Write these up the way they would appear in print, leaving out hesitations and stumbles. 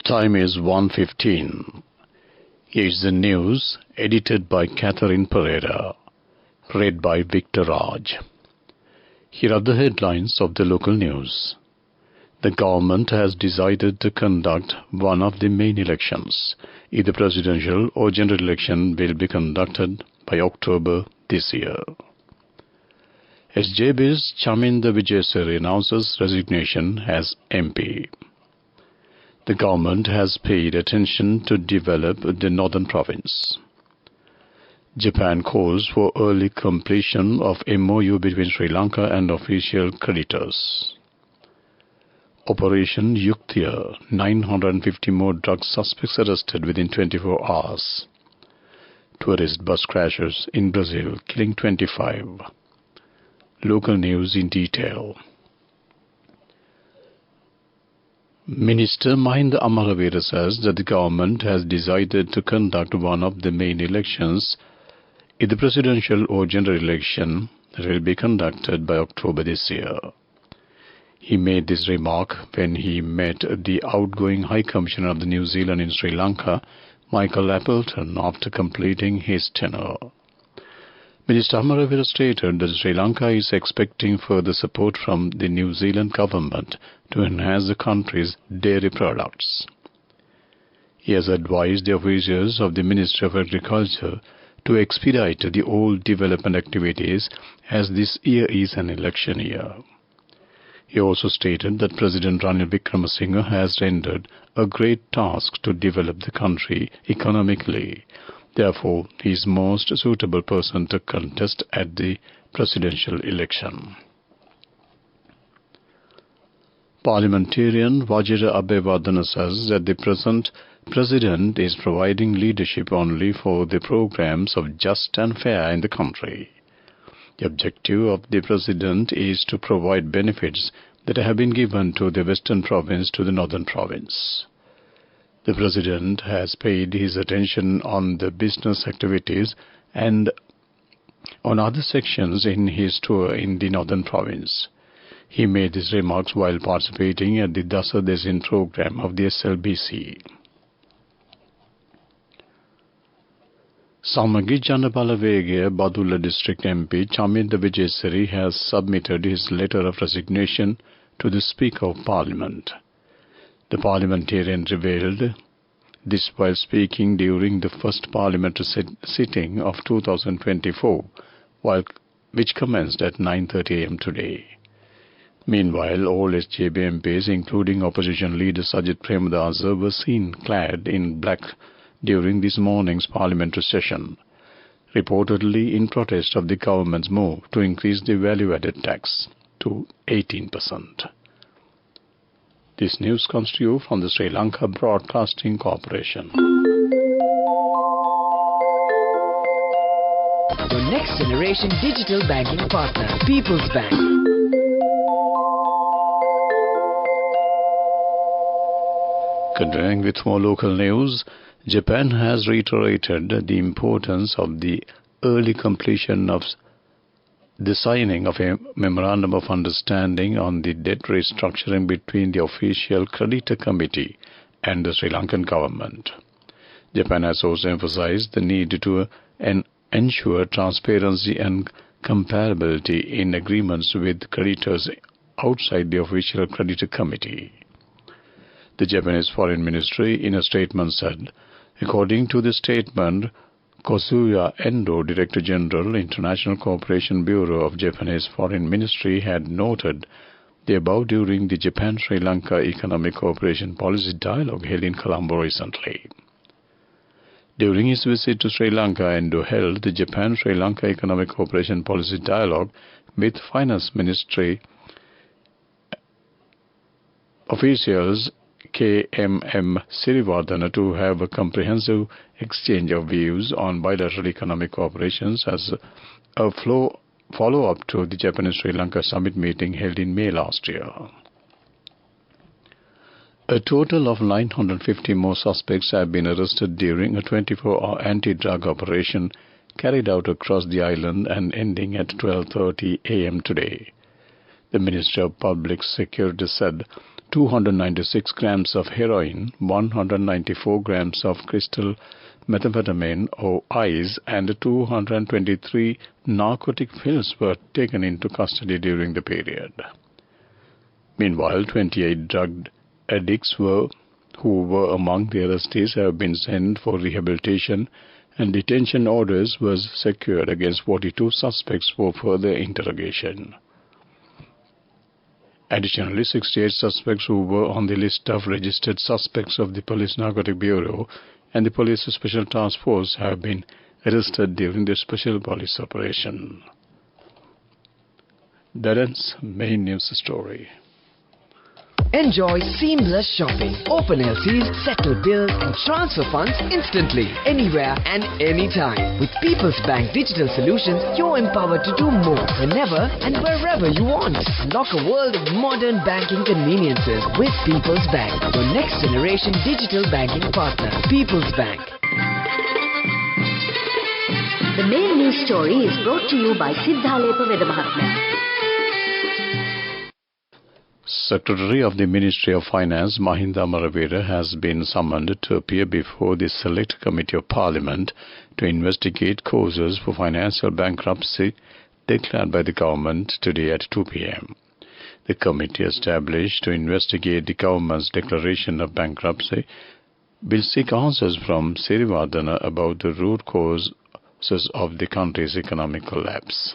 Time is 1:15. Here's the news, edited by Catherine Pereira, read by Victor Raj. Here are the headlines of the local news. The government has decided to conduct one of the main elections. Either presidential or general election will be conducted by October this year. SLBC's Chaminda Vijayasuri announces resignation as MP. The government has paid attention to develop the northern province. Japan calls for early completion of MOU between Sri Lanka and official creditors. Operation Yuktiya, 950 more drug suspects arrested within 24 hours. Tourist bus crashes in Brazil, killing 25. Local news in detail. Minister Mahinda Amaravira says that the government has decided to conduct one of the main elections, either presidential or general election, that will be conducted by October this year. He made this remark when he met the outgoing High Commissioner of New Zealand in Sri Lanka, Michael Appleton, after completing his tenure. Minister Amaravira stated that Sri Lanka is expecting further support from the New Zealand government to enhance the country's dairy products. He has advised the officials of the Ministry of Agriculture to expedite the all development activities as this year is an election year. He also stated that President Ranil Wickremesinghe has rendered a great task to develop the country economically. Therefore, he is most suitable person to contest at the presidential election. Parliamentarian Vajira Abeyewardene says that the present president is providing leadership only for the programs of just and fair in the country. The objective of the president is to provide benefits that have been given to the western province to the northern province. The president has paid his attention on the business activities and on other sections in his tour in the northern province. He made these remarks while participating at the Dasa Desin program of the SLBC. Samagi Janabalawegaya Badulla District MP Chaminda Vijayasuri has submitted his letter of resignation to the Speaker of Parliament. The parliamentarian revealed this while speaking during the first parliamentary sitting of 2024, which commenced at 9:30 a.m. today. Meanwhile, all SJB MPs, including opposition leader Sajid Premadasa, were seen clad in black during this morning's parliamentary session, reportedly in protest of the government's move to increase the value-added tax to 18%. This news comes to you from the Sri Lanka Broadcasting Corporation. Your next generation digital banking partner, People's Bank. Continuing with more local news, Japan has reiterated the importance of the early completion of the signing of a Memorandum of Understanding on the debt restructuring between the Official Creditor Committee and the Sri Lankan government. Japan has also emphasized the need to ensure transparency and comparability in agreements with creditors outside the Official Creditor Committee. The Japanese Foreign Ministry in a statement said, according to the statement, Kosuya Endo, Director General, International Cooperation Bureau of Japanese Foreign Ministry, had noted the above during the Japan-Sri Lanka Economic Cooperation Policy Dialogue held in Colombo recently. During his visit to Sri Lanka, Endo held the Japan-Sri Lanka Economic Cooperation Policy Dialogue with Finance Ministry officials KMM Sirivardhana to have a comprehensive exchange of views on bilateral economic cooperations as a follow-up to the Japanese-Sri Lanka summit meeting held in May last year. A total of 950 more suspects have been arrested during a 24-hour anti-drug operation carried out across the island and ending at 12:30 a.m. today. The Ministry of Public Security said 296 grams of heroin, 194 grams of crystal methamphetamine or ice, and 223 narcotic pills were taken into custody during the period. Meanwhile, 28 drug addicts who were among the arrestees have been sent for rehabilitation, and detention orders was secured against 42 suspects for further interrogation. Additionally, 68 suspects who were on the list of registered suspects of the Police Narcotic Bureau and the Police Special Task Force have been arrested during the special police operation. That ends main news story. Enjoy seamless shopping. Open LCs, settle bills and transfer funds instantly, anywhere and anytime. With People's Bank Digital Solutions, you're empowered to do more whenever and wherever you want. Unlock a world of modern banking conveniences with People's Bank, your next generation digital banking partner. People's Bank. The main news story is brought to you by Sinhala Vedamahatmya. Secretary of the Ministry of Finance, Mahinda Amaravira, has been summoned to appear before the Select Committee of Parliament to investigate causes for financial bankruptcy declared by the government today at 2 p.m. The committee established to investigate the government's declaration of bankruptcy will seek answers from Sirivardhana about the root causes of the country's economic collapse.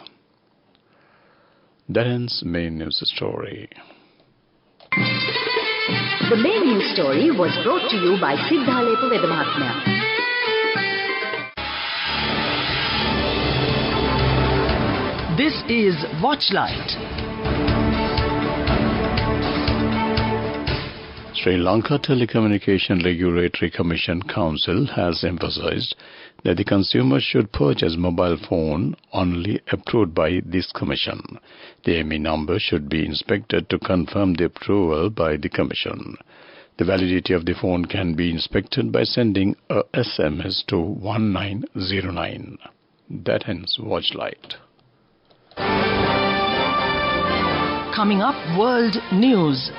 That ends main news story. The main news story was brought to you by Sinhala Vedamahatmya. This is Watchlight. Sri Lanka Telecommunication Regulatory Commission Council has emphasized that the consumer should purchase mobile phone only approved by this commission. The ME number should be inspected to confirm the approval by the commission. The validity of the phone can be inspected by sending a SMS to 1909. That ends Watchlight. Coming up, World News.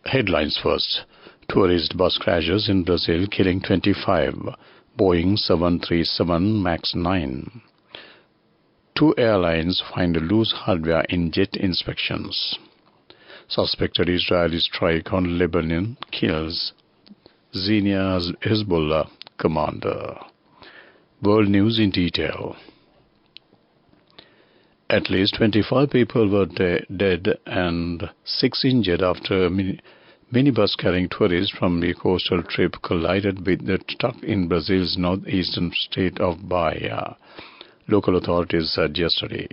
Headlines first. Tourist bus crashes in Brazil killing 25. Boeing 737 MAX 9. 2 airlines find loose hardware in jet inspections. Suspected Israeli strike on Lebanon kills Zinia's Hezbollah commander. World News in detail. At least 25 people were dead and 6 injured after a minibus carrying tourists from the coastal trip collided with the truck in Brazil's northeastern state of Bahia, local authorities said yesterday.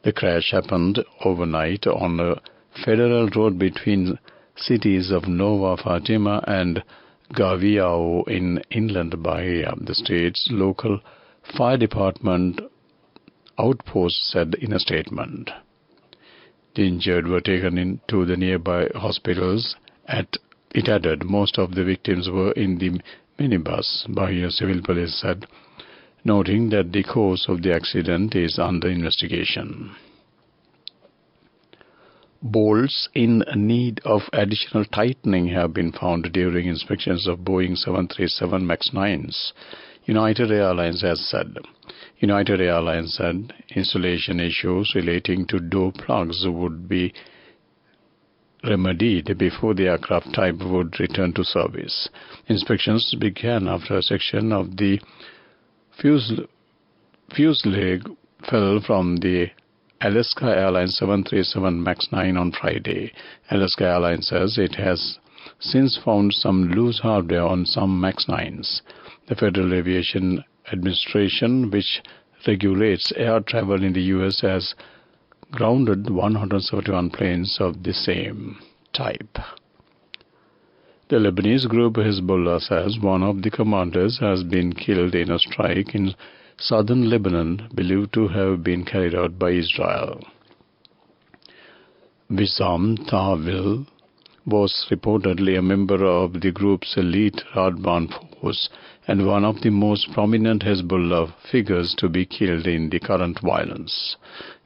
The crash happened overnight on a federal road between cities of Nova Fatima and Gavião in inland Bahia. The state's local fire department outpost said in a statement. The injured were taken into the nearby hospitals. It added most of the victims were in the minibus, Bahia Civil Police said, noting that the cause of the accident is under investigation. Bolts in need of additional tightening have been found during inspections of Boeing 737 MAX 9s, United Airlines has said. United Airlines said installation issues relating to door plugs would be remedied before the aircraft type would return to service. Inspections began after a section of the fuselage fell from the Alaska Airlines 737 MAX 9 on Friday. Alaska Airlines says it has since found some loose hardware on some MAX 9s. The Federal Aviation Administration, which regulates air travel in the U.S., has grounded 171 planes of the same type. The Lebanese group Hezbollah says one of the commanders has been killed in a strike in southern Lebanon believed to have been carried out by Israel. Wissam Tawil was reportedly a member of the group's elite Radwan force and one of the most prominent Hezbollah figures to be killed in the current violence.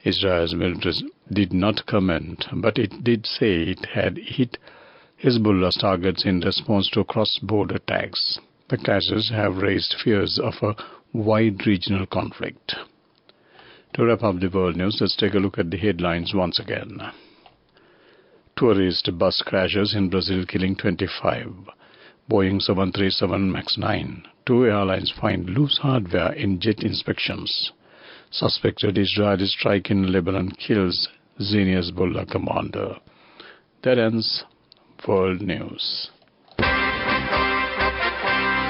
Israel's military did not comment, but it did say it had hit Hezbollah's targets in response to cross-border attacks. The clashes have raised fears of a wide regional conflict. To wrap up the world news, let's take a look at the headlines once again. Tourist bus crashes in Brazil killing 25. Boeing 737 MAX 9. 2 airlines find loose hardware in jet inspections. Suspected Israeli strike in Lebanon kills senior Hezbollah commander. That ends World News.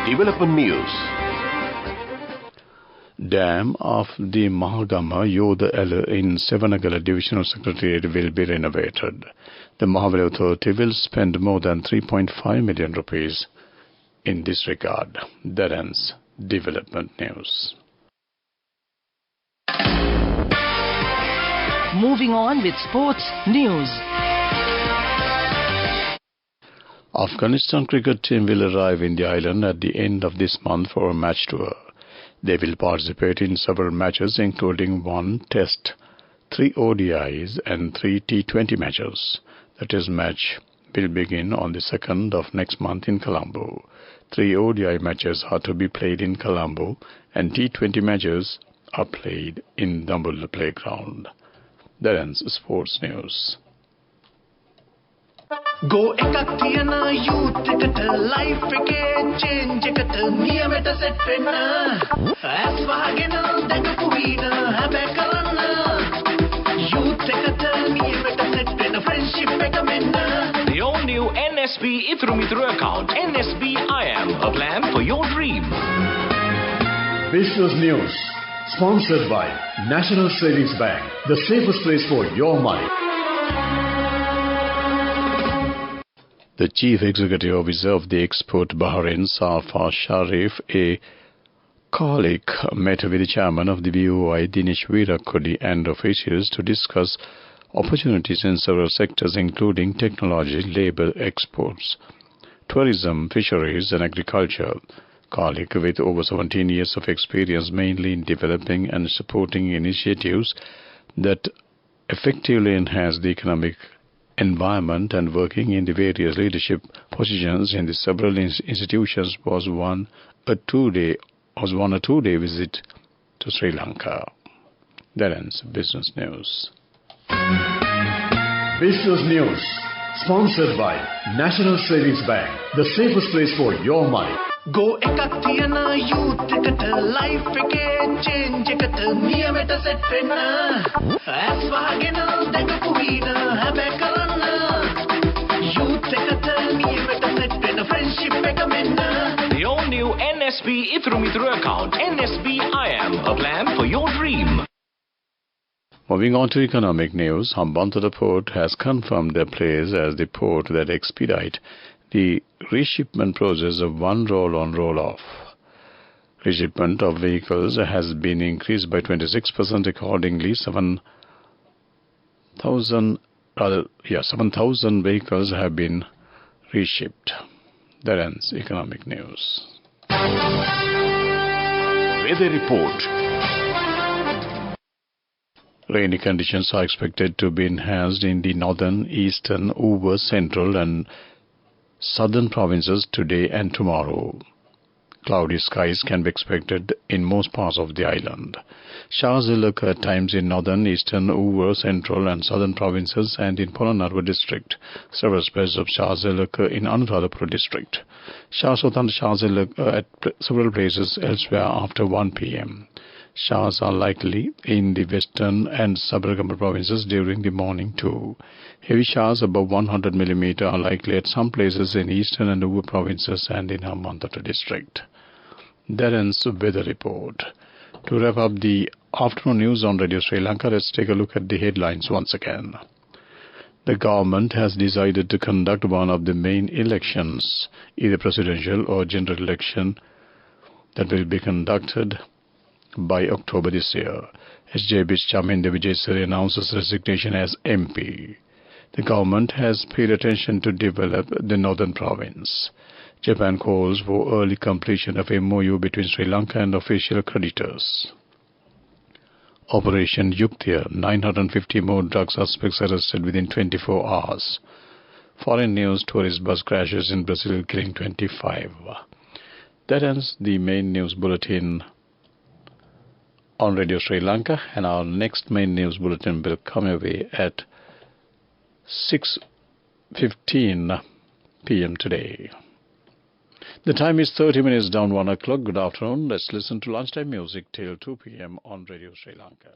Development News. Dam of the Mahagama Yoda Ella in Sevanagala Divisional Secretariat will be renovated. The Mahavali Authority will spend more than 3.5 million rupees in this regard. That ends Development News. Moving on with sports news. Afghanistan cricket team will arrive in the island at the end of this month for a match tour. They will participate in several matches including 1 Test, 3 ODIs and 3 T20 matches. The Test match will begin on the 2nd of next month in Colombo. 3 ODI matches are to be played in Colombo and T20 matches are played in Dambulla Playground. That ends sports news. Go ekakthiyana youth eකට life එකේ change එකට නියමෙට set වෙන්න as වහගෙන දැකපු වීන හැබැ කරන්න youth එකට නියමෙට set වෙන්න friendship එක මෙන්න. The all new NSB Ithru account, NSB IM, a plan for your dream. Business News, sponsored by National Savings Bank, the safest place for your money. The Chief Executive Officer of the Export Bahrain, Safa Sharif A. Khalik, met with the Chairman of the BOI, Dinesh Virakodi, and officials to discuss opportunities in several sectors including technology, labour, exports, tourism, fisheries and agriculture. Khalik, with over 17 years of experience mainly in developing and supporting initiatives that effectively enhance the economic environment and working in the various leadership positions in the several institutions, was on a two-day visit to Sri Lanka. That ends Business News. Business News, sponsored by National Savings Bank, the safest place for your money. Go ekakthiyana youth එකට life එකේ change එකට නියමෙට set වෙන්න as වහගෙන දැකපු වීන හැබැ කරන්න youth එකට නියමෙට set වෙන්න friendship එක මෙන්න. The all new NSB Ithru account, NSB IM, a plan for your dream. Moving on to economic news, Hambantota Port has confirmed their place as the port that expedite the reshipment process of one roll-on, roll-off. Reshipment of vehicles has been increased by 26%. Accordingly, 7,000 vehicles have been reshipped. That ends economic news. Weather report. Rainy conditions are expected to be enhanced in the northern, eastern, over, central and southern provinces today and tomorrow. Cloudy skies can be expected in most parts of the island. Showers will occur at times in northern, eastern, over, central and southern provinces and in Polonnaruwa district. Several spells of showers will occur in Anuradhapura district. Showers of thundershowers will occur at several places elsewhere after 1 p.m. Showers are likely in the western and Sabaragamulla provinces during the morning too. Heavy showers above 100 mm are likely at some places in eastern and Uva provinces and in Hambantota district. That ends the weather report. To wrap up the afternoon news on Radio Sri Lanka, let's take a look at the headlines once again. The government has decided to conduct one of the main elections, either presidential or general election, that will be conducted by October this year. SJB's Chaminda Vijayasuri announces resignation as MP. The government has paid attention to develop the northern province. Japan calls for early completion of MOU between Sri Lanka and official creditors. Operation Yuktya, 950 more drug suspects arrested within 24 hours. Foreign news, tourist bus crashes in Brazil killing 25. That ends the main news bulletin on Radio Sri Lanka, and our next main news bulletin will come away at 6:15 p.m. today. The time is 30 minutes down 1 o'clock. Good afternoon. Let's listen to lunchtime music till 2 p.m. on Radio Sri Lanka.